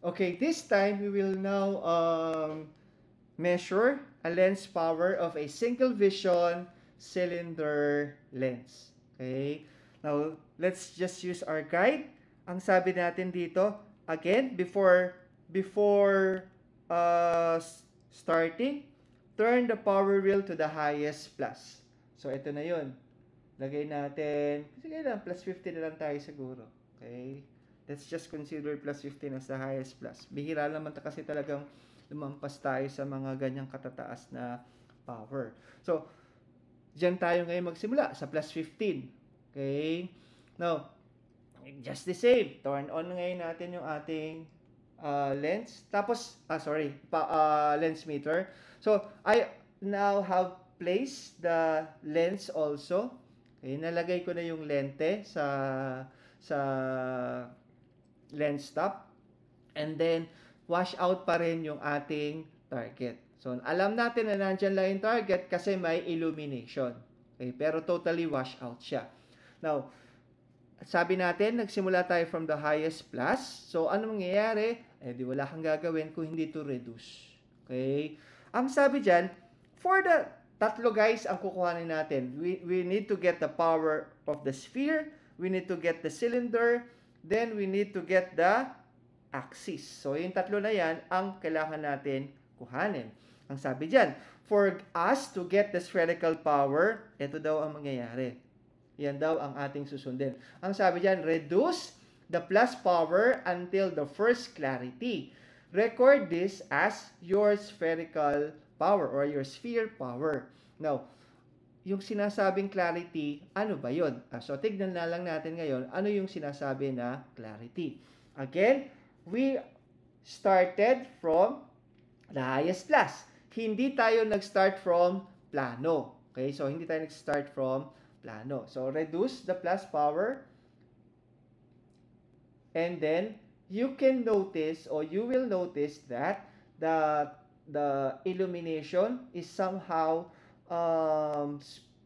Okay, this time we will now measure a lens power of a single vision cylinder lens. Okay? Now, let's just use our guide. Ang sabi natin dito, again, before starting, turn the power wheel to the highest plus. So, ito na yun. Lagay natin, sige lang, plus 50 na lang tayo siguro. Okay? Let's just consider plus 15 as the highest plus. Bihira naman kasi talagang lumampas tayo sa mga ganyang katataas na power. So, diyan tayo ngayon magsimula sa plus 15. Okay? Now, just the same. Turn on ngayon natin yung ating lens. Tapos, lens meter. So, I now have placed the lens also. Okay, nalagay ko na yung lente sa lens stop. And then, wash out pa rin yung ating target. So, alam natin na nandyan lang yung target kasi may illumination. Okay, pero totally wash out siya. Now, sabi natin, nagsimula tayo from the highest plus. So, ano mangyayari? Eh, di wala kang gagawin kung hindi to reduce. Okay? Ang sabi dyan, for the tatlo guys ang kukuhanin natin. We need to get the power of the sphere, we need to get the cylinder, then we need to get the axis. So, yung tatlo na yan ang kailangan natin kuhanin. Ang sabi dyan, for us to get the spherical power, ito daw ang mangyayari. Yan daw ang ating susundin. Ang sabi dyan, reduce the plus power until the first clarity. Record this as your spherical power or your sphere power. Now, yung sinasabing clarity, ano ba yun? So, tignan na lang natin ngayon, ano yung sinasabi na clarity. Again, we started from the highest plus. Hindi tayo nag-start from plano. Okay? So, hindi tayo nag-start from plano. So, reduce the plus power. And then, you can notice or you will notice that the illumination is somehow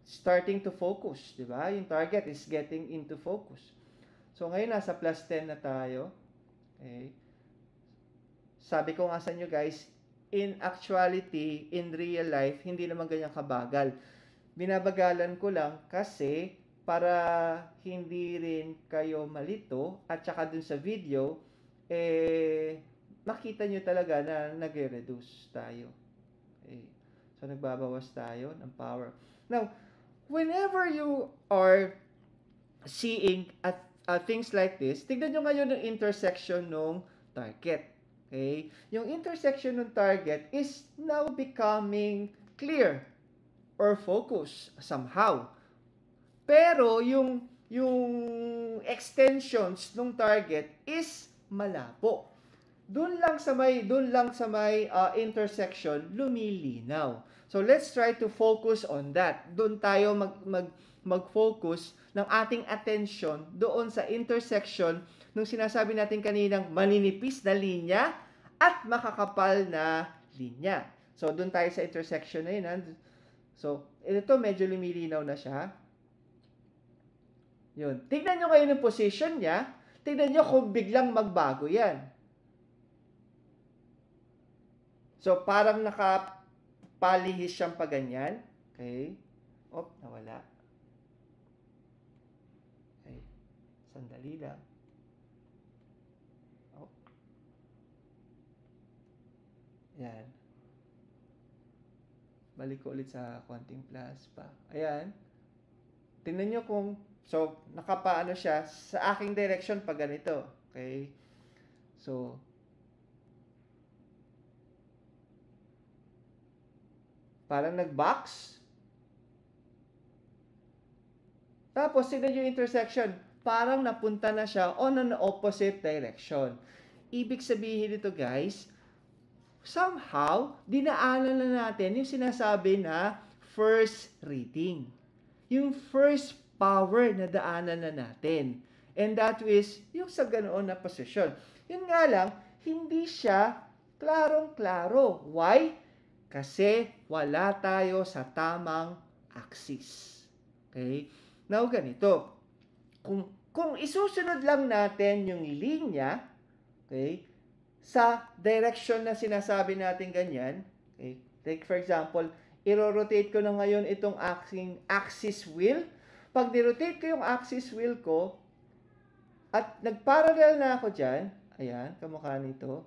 starting to focus. Diba? Yung target is getting into focus. So, ngayon nasa plus 10 na tayo. Okay? Sabi ko nga sa inyo guys, in actuality, in real life, hindi naman ganyan kabagal. Binabagalan ko lang kasi para hindi rin kayo malito at saka dun sa video, makita nyo talaga na nagre-reduce tayo. Okay. So, nagbabawas tayo ng power. Now, whenever you are seeing things like this, tignan nyo ngayon yung intersection ng target. Okay? Yung intersection ng target is now becoming clear or focus somehow. Pero yung extensions ng target is malabo. Doon lang sa may intersection lumilinaw. So let's try to focus on that. Doon tayo mag-focus ng ating attention doon sa intersection nung sinasabi natin kaninang maninipis na linya at makakapal na linya. So doon tayo sa intersection na yun. So ito medyo lumilinaw na siya. Yun. Tignan nyo ngayon yung position niya. Tignan nyo kung biglang magbago yan. So, parang nakapalihis siyang paganyan. Okay. Oh, nawala. Okay. Sandali lang. Oh. Yan. Balik ko ulit sa konting plus pa. Ayan. Tingnan nyo kung, so, nakapaano siya sa aking direction pag ganito. Okay. So, parang nag-box. Tapos, tignan yung intersection. Parang napunta na siya on an opposite direction. Ibig sabihin nito guys, somehow, dinaanan na natin yung sinasabi na first reading. Yung first power na daanan na natin. And that is yung sa ganoon na posisyon. Yun nga lang, hindi siya klarong-klaro. Why? Kasi wala tayo sa tamang axis. Okay? Now, ganito. Kung isusunod lang natin yung linya, okay, sa direction na sinasabi natin ganyan. Okay? Take for example, i-rotate ko na ngayon itong aking axis wheel. Pag ni-rotate ko yung axis wheel ko, at nag-parallel na ako dyan, ayan, kamukha nito.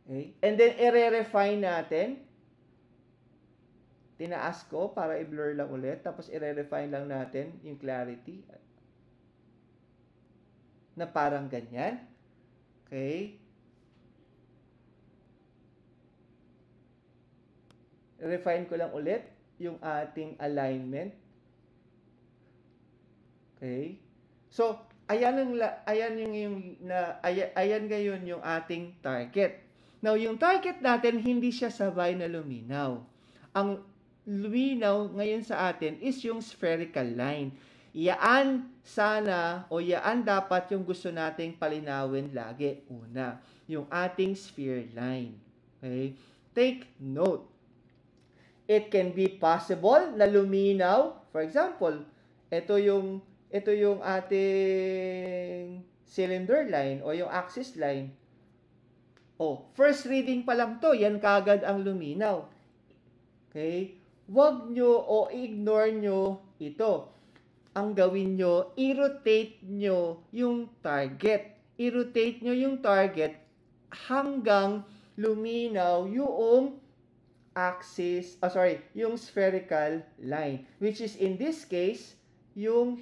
Okay? And then, i-refine natin. Tinaas ko para i-blur lang ulit. Tapos, i-refine lang natin yung clarity. Na parang ganyan. Okay? Refine ko lang ulit yung ating alignment. Okay? So, ayan ngayon yung ating target. Now, yung target natin, hindi siya sabay na luminaw. Ang luminaw ngayon sa atin is yung spherical line. Yaan sana o yaan dapat yung gusto nating palinawin lagi. Una, yung ating sphere line. Okay? Take note. It can be possible na luminaw. For example, ito yung ating cylinder line o yung axis line. Oh, first reading pa lang to, yan kagad ang luminaw. Okay? Huwag nyo o ignore nyo ito. Ang gawin nyo, i-rotate nyo yung target. I-rotate nyo yung target hanggang luminaw yung axis, yung spherical line. Which is in this case, yung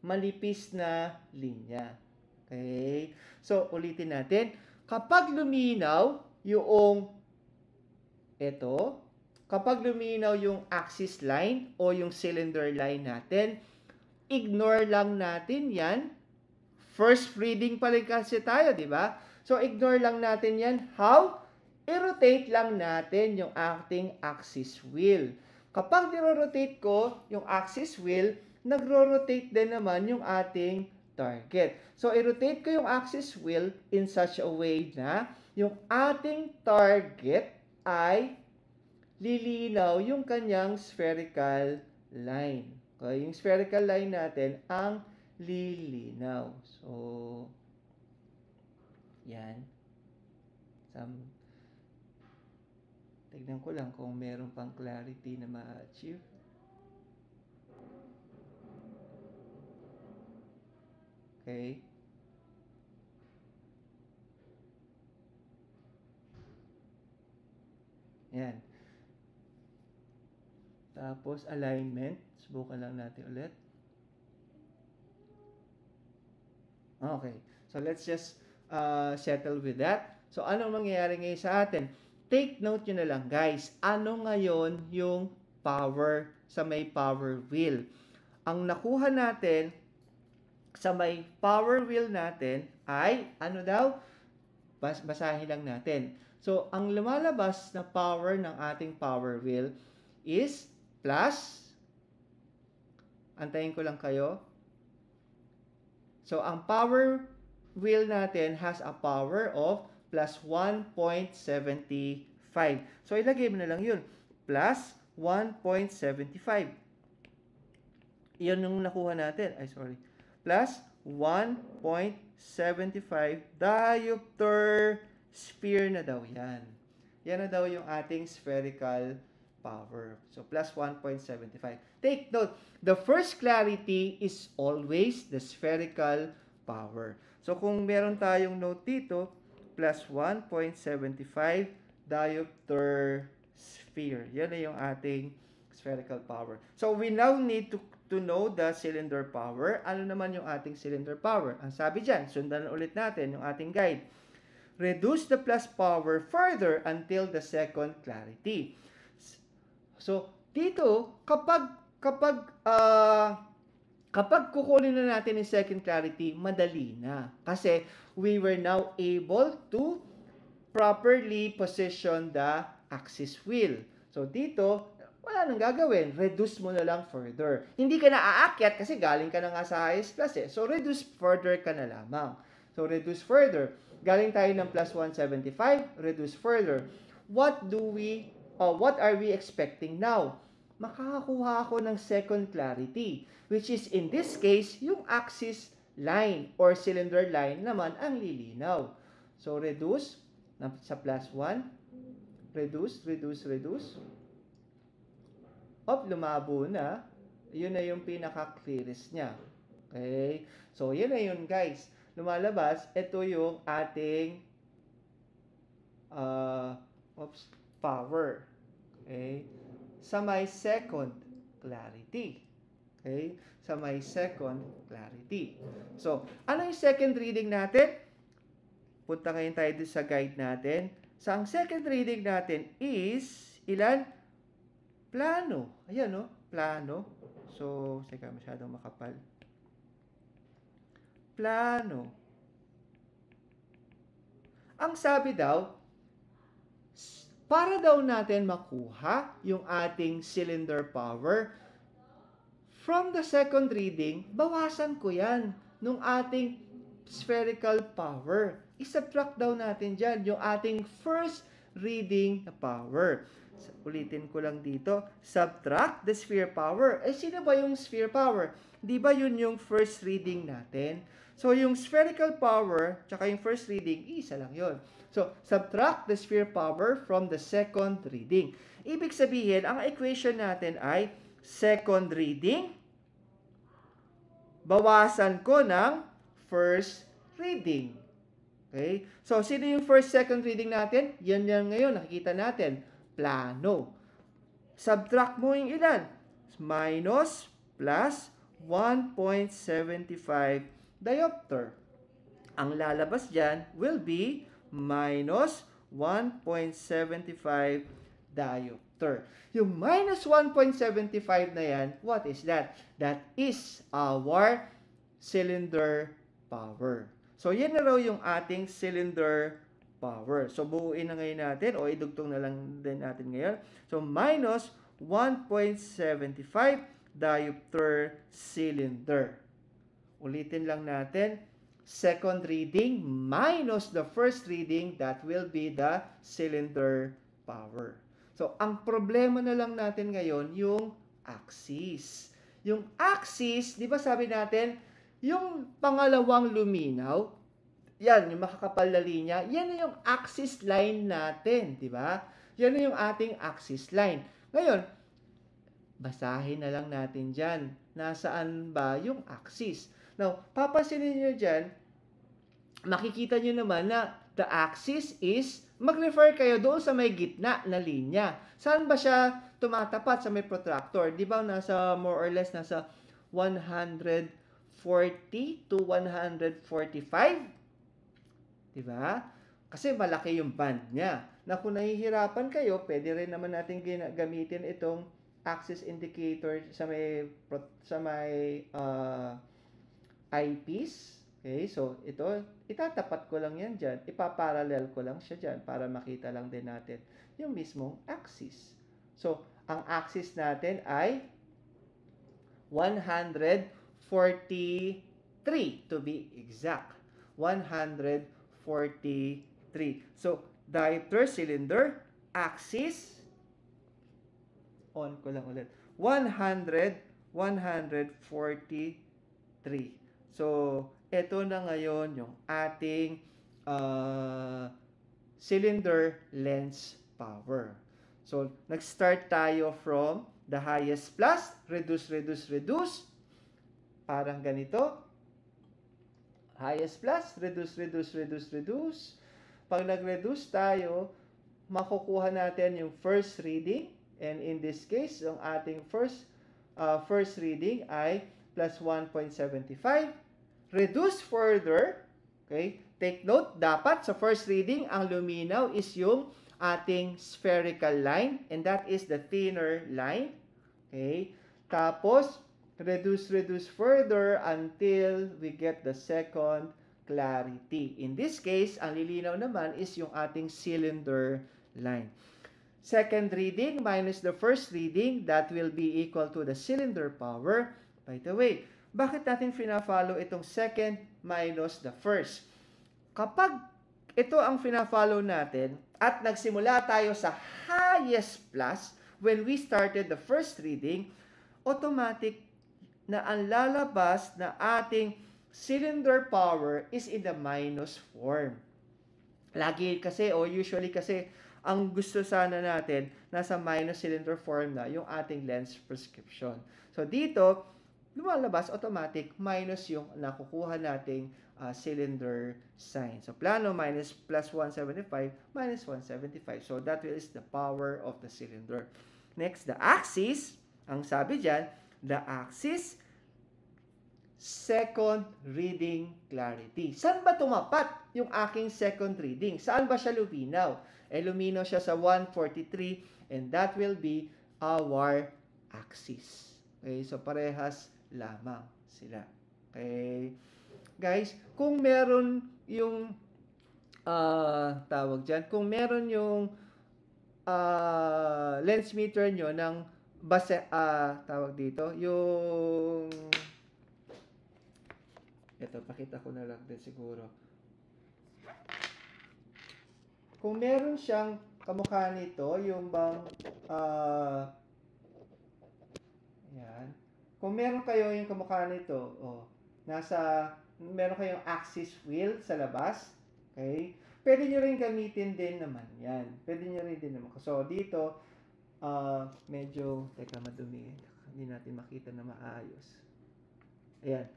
manipis na linya. Okay? So, ulitin natin. Kapag luminaw yung kapag luminaw yung axis line o yung cylinder line natin, ignore lang natin yan. First reading pa rin kasi tayo, di ba? So, ignore lang natin yan. How? I-rotate lang natin yung ating axis wheel. Kapag niro-rotate ko yung axis wheel, nagro-rotate din naman yung ating target. So, i-rotate ko yung axis wheel in such a way na yung ating target ay lilinaw yung kanyang spherical line. Okay? Yung spherical line natin ang lilinaw. So, yan. Tignan ko lang kung meron pang clarity na ma-achieve. Okay. Yan. Tapos, alignment. Subukan lang natin ulit. Okay. So, let's just settle with that. So, anong mangyayari ngayon sa atin? Take note nyo na lang, guys. Ano ngayon yung power sa may power wheel? Ang nakuha natin sa may power wheel natin ay, ano daw? Basahin lang natin. So, ang lumalabas na power ng ating power wheel is plus, antayin ko lang kayo. So, ang power wheel natin has a power of plus 1.75. So, ilagay mo na lang yun. Plus 1.75. Iyon yung nakuha natin. Plus 1.75 diopter sphere na daw yan. Yan na daw yung ating spherical power. So, plus 1.75. Take note, the first clarity is always the spherical power. So, kung meron tayong note dito, plus 1.75 diopter sphere. Yan na yung ating spherical power. So, we now need to know the cylinder power. Ano naman yung ating cylinder power? Ang sabi dyan, sundan ulit natin yung ating guide. Reduce the plus power further until the second clarity. So, dito, kapag kukunin na natin yung second clarity, madali na. Kasi, we were now able to properly position the axis wheel. So, dito, wala nang gagawin. Reduce mo na lang further. Hindi ka na aakyat kasi galing ka na nga sa highest plus eh. So, reduce further ka na lamang. So, reduce further. Galing tayo ng plus 175, reduce further. What are we expecting now? Makakakuha ako ng second clarity, which is in this case, yung axis line or cylinder line naman ang lilinaw. So, reduce sa plus 1. Reduce. Lumabo na. Yun na yung pinaka-clearest niya. Okay? So, yun na yun, guys. Lumalabas, ito yung ating power. Okay? Sa may second clarity. Okay? Sa may second clarity. So, ano yung second reading natin? Punta ngayon tayo sa guide natin. So, ang second reading natin is, ilan? Plano. Ayan, no? Plano. So, teka, masyadong makapal. Plano. Ang sabi daw, para daw natin makuha yung ating cylinder power, from the second reading, bawasan ko yan nung ating spherical power. I-subtract daw natin dyan yung ating first reading na power. Ulitin ko lang dito, subtract the sphere power. Sino ba yung sphere power? Di ba yun yung first reading natin? So, yung spherical power, tsaka yung first reading, isa lang yun. So, subtract the sphere power from the second reading. Ibig sabihin, ang equation natin ay second reading, bawasan ko ng first reading. Okay? So, sino yung first, second reading natin? Yan ngayon, nakikita natin. Plano. Subtract mo yung ilan? Minus plus 1.75 diopter. Ang lalabas dyan will be minus 1.75 diopter. Yung minus 1.75 na yan, what is that? That is our cylinder power. So, yan na raw yung ating cylinder power. So, buuin na ngayon natin o idugtong na lang din natin ngayon. So, minus 1.75 diopter cylinder. Ulitin lang natin. Second reading minus the first reading, that will be the cylinder power. So, ang problema na lang natin ngayon, yung axis. Yung axis, di ba sabi natin, yung pangalawang luminaw, yan, yung makakapal na linya, yan na yung axis line natin, di ba? Yan na yung ating axis line. Ngayon, basahin na lang natin dyan. Nasaan ba yung axis? Now, papansinin nyo dyan, makikita nyo naman na the axis is, mag-refer kayo doon sa may gitna na linya. Saan ba siya tumatapat sa may protractor? Di ba nasa more or less nasa 140 to 145? Di ba? Kasi malaki yung band niya. Na kung nahihirapan kayo, pwede rin naman natin gamitin itong axis indicator sa may eyepiece. Okay, so ito, itatapat ko lang yan dyan. Ipaparallel ko lang siya dyan para makita lang din natin yung mismong axis. So, ang axis natin ay 143 to be exact. 143. So, diopter, cylinder, axis, on ko lang ulit, 143. So, ito na ngayon yung ating cylinder lens power. So, nag-start tayo from the highest plus, reduce. Parang ganito. Highest plus, reduce. Pag nag-reduce tayo, makukuha natin yung first reading. And in this case, yung ating first reading ay plus 1.75. Reduce further. Okay? Take note, dapat sa first reading, ang luminaw is yung ating spherical line. And that is the thinner line. Okay? Tapos, reduce further until we get the second clarity. In this case, ang lilinaw naman is yung ating cylinder line. Second reading minus the first reading, that will be equal to the cylinder power. By the way, bakit natin fina-follow itong second minus the first? Kapag ito ang fina-follow natin at nagsimula tayo sa highest plus when we started the first reading, automatic na ang lalabas na ating cylinder power is in the minus form. Lagi kasi o usually kasi ang gusto sana natin nasa minus cylinder form na yung ating lens prescription. So dito, lumalabas automatic minus yung nakukuha nating cylinder sign. So plano minus plus 175 minus 175. So that is the power of the cylinder. Next, the axis. Ang sabi dyan, the axis second reading clarity. Saan ba tumapat yung aking second reading? Saan ba siya luminaw? Luminaw siya sa 143 and that will be our axis. Okay, so parehas lamang sila. Okay. Guys, kung meron yung tawag dyan, kung meron yung lens meter nyo ng base, tawag dito, yung ito, pakita ko na lang din siguro. Kung meron siyang kamukha nito, yung bang, yan. Kung meron kayo yung kamukha nito, meron kayong axis wheel sa labas, okay? Pwede nyo rin gamitin din naman yan. Pwede nyo rin din naman. So, dito, medyo, teka, madumi. Hindi natin makita na maayos. Ayan.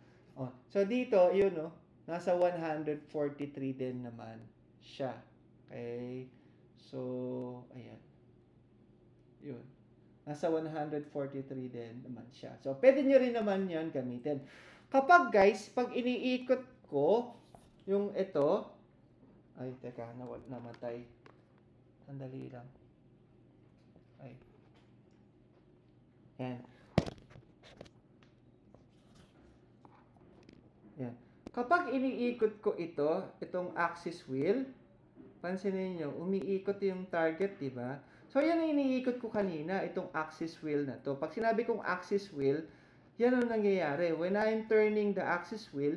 So dito, yun nasa 143 din naman siya. Okay? So, ayan. Yun. Nasa 143 din naman siya. So, pwede nyo rin naman yan gamitin. Kapag guys, pag iniikot ko yung ito, ay, teka, namatay. Sandali lang. Ay. Yan. Yan. Kapag iniikot ko itong axis wheel, pansinin niyo, umiikot yung target, di ba? So, yan ang iniikot ko kanina, itong axis wheel na to. Pag sinabi kong axis wheel, yan ang nangyayari. When I'm turning the axis wheel,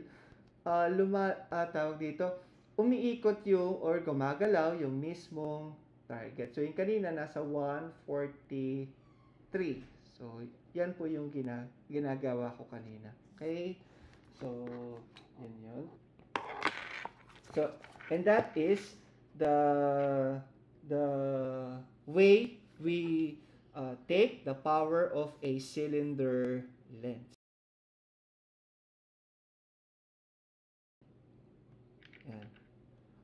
tawag dito, umiikot yung, or gumagalaw yung mismong target. So, yung kanina, nasa 143. So, yan po yung ginagawa ko kanina. Okay? So, yun. So, and that is the way we take the power of a cylinder lens. Yan.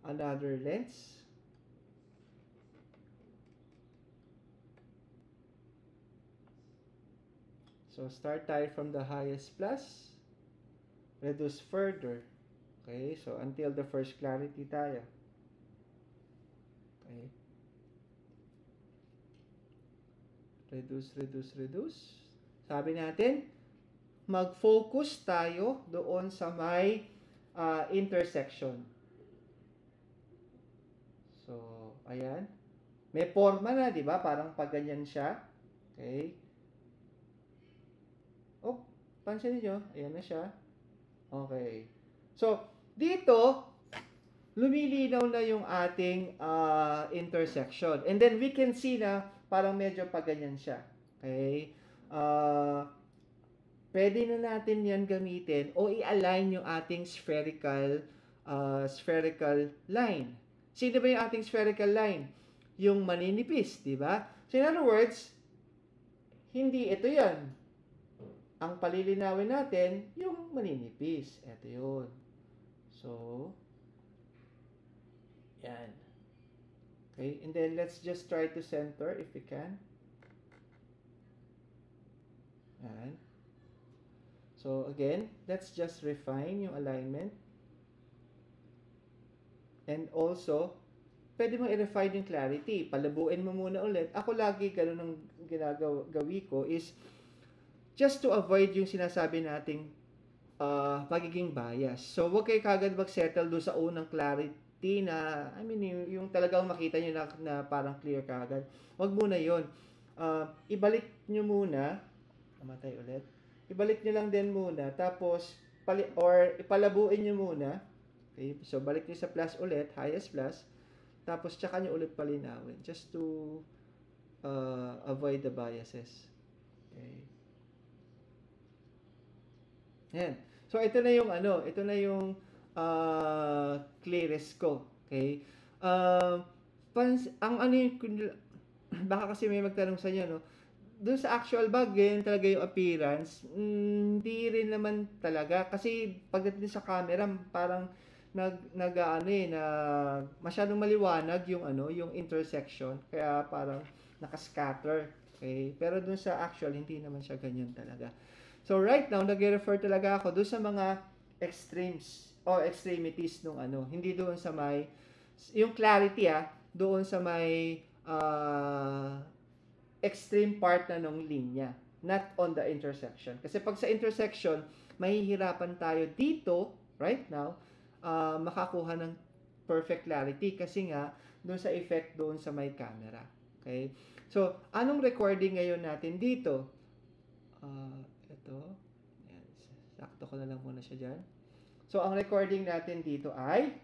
Another lens. So, start tayo from the highest plus. Reduce further. Okay, so until the first clarity tayo. Okay. Reduce. Sabi natin, mag-focus tayo doon sa may intersection. So, ayan. May forma na, di ba? Parang pag ganyan siya. Okay. Oh, pansin niyo, ayan na siya. Okay. So, dito, lumilinaw na yung ating intersection. And then, we can see na parang medyo paganyan siya. Okay? Pwede na natin yan gamitin o i-align yung ating spherical line. Sino ba yung ating spherical line? Yung maninipis, di ba? So, in other words, hindi ito yan. Ang palilinawin natin, yung maninipis. Ito yun. So, yan. Okay, and then let's just try to center if we can. Yan. So, again, let's just refine yung alignment. And also, pwede mo i-refine yung clarity. Palabuin mo muna ulit. Ako lagi ganun ang ginagawi ko is just to avoid yung sinasabi nating magiging bias. So, huwag kayo kagad mag-settle doon sa unang clarity na, yung talagang makita nyo na parang clear kagad. Huwag muna yun. Ibalik nyo muna, namatay ulit, ibalik nyo lang din muna, tapos, ipalabuin nyo muna. Okay? So, balik nyo sa plus ulit, highest plus, tapos, tsaka nyo ulit palinawin, just to avoid the biases. Okay. Yan. So, ito na yung ano, ito na yung clearest ko. Okay? Uh, ang ano yung, baka kasi may magtanong sa inyo, no? Doon sa actual bag, ganyan talaga yung appearance. Hindi rin naman talaga. Kasi pagdating sa camera, parang ano masyadong maliwanag yung ano, yung intersection. Kaya parang nakascatter. Okay? Pero doon sa actual, hindi naman siya ganyan talaga. So right now, nag-refer talaga ako doon sa mga extremes o extremities nung ano. Hindi doon sa may, yung clarity doon sa may extreme part na nung linya, not on the intersection. Kasi pag sa intersection, mahihirapan tayo dito, right now, makakuha ng perfect clarity kasi nga, doon sa effect doon sa may camera. Okay? So, anong recording ngayon natin dito? Ito. Yan. Sakto ko na lang muna siya dyan. So, ang recording natin dito ay,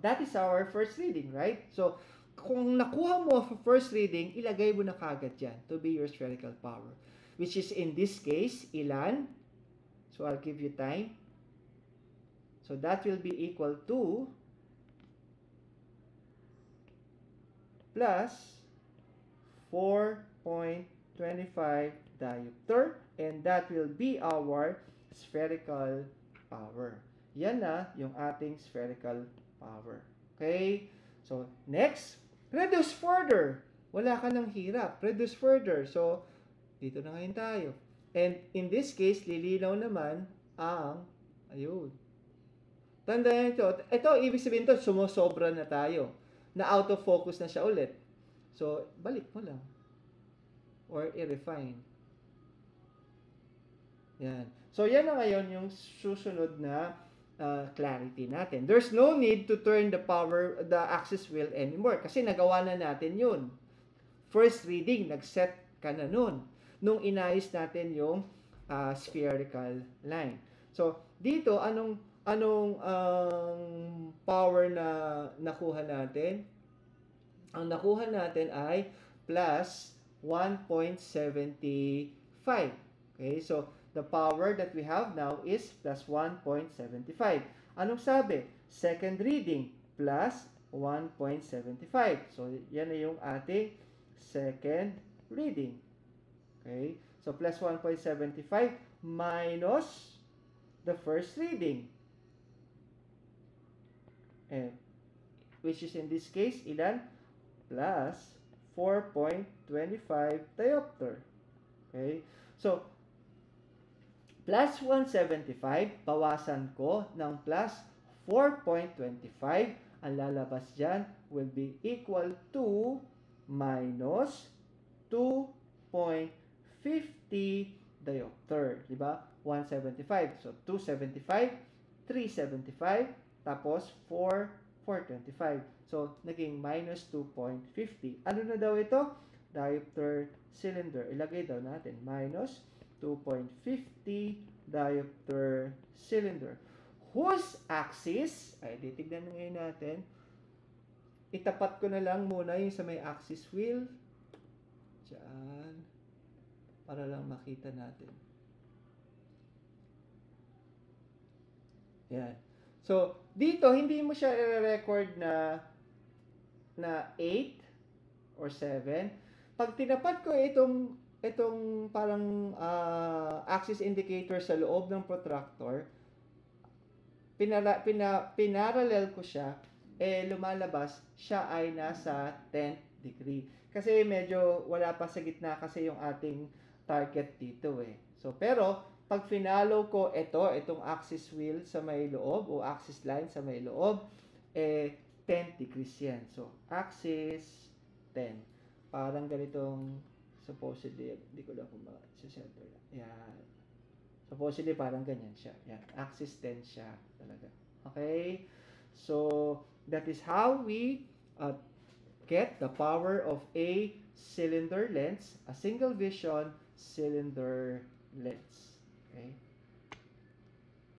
that is our first reading, right? So, kung nakuha mo for first reading, ilagay mo na kagad yan to be your spherical power. Which is in this case, ilan? So, I'll give you time. So, that will be equal to plus 4.25 diopter. And that will be our spherical power. Yan na yung ating spherical power. Okay? So, next, reduce further. Wala ka ng hirap. Reduce further. So, dito na ngayon tayo. And in this case, lilinaw naman ang, ayun. Tandaan ito. Ito, ibig sabihin ito, sumusobra na tayo. Na out of focus na siya ulit. So, balik mo lang. Or i-refine. Yan. So, yan na ngayon yung susunod na clarity natin. There's no need to turn the axis wheel anymore kasi nagawa na natin yun. First reading, nag-set ka na nun nung inayos natin yung spherical line. So, dito, anong power na nakuha natin? Ang nakuha natin ay plus 1.75. Okay, so the power that we have now is plus 1.75. Anong sabi? Second reading, plus 1.75. So, yan na yung ating second reading. Okay? So, plus 1.75 minus the first reading. And, which is in this case, ilan? Plus 4.25 diopter. Okay? So, plus 175, bawasan ko ng plus 4.25. Ang lalabas dyan will be equal to minus 2.50 diopter. Diba? 175. So, 275, 375, tapos 425. So, naging minus 2.50. Ano na daw ito? Diopter cylinder. Ilagay daw natin minus 2.50 diopter cylinder. Whose axis, ay titignan ngayon natin, itapat ko na lang muna yung sa may axis wheel. Diyan. Para lang makita natin. Yan. So, dito, hindi mo siya i-record na 8 or 7. Pag tinapat ko itong parang axis indicator sa loob ng protractor, pinarallel ko siya, lumalabas, siya ay nasa 10th degree. Kasi medyo wala pa sa gitna kasi yung ating target dito So, pero, pag finalo ko itong axis wheel sa may loob o axis line sa may loob, 10 degrees yan. So, axis 10. Parang ganitong supposedly, hindi ko lang kung ma-center. Yan. Supposedly, parang ganyan siya. Yan. Axis 10 siya talaga. Okay? So, that is how we get the power of a cylinder lens, a single vision cylinder lens. Okay?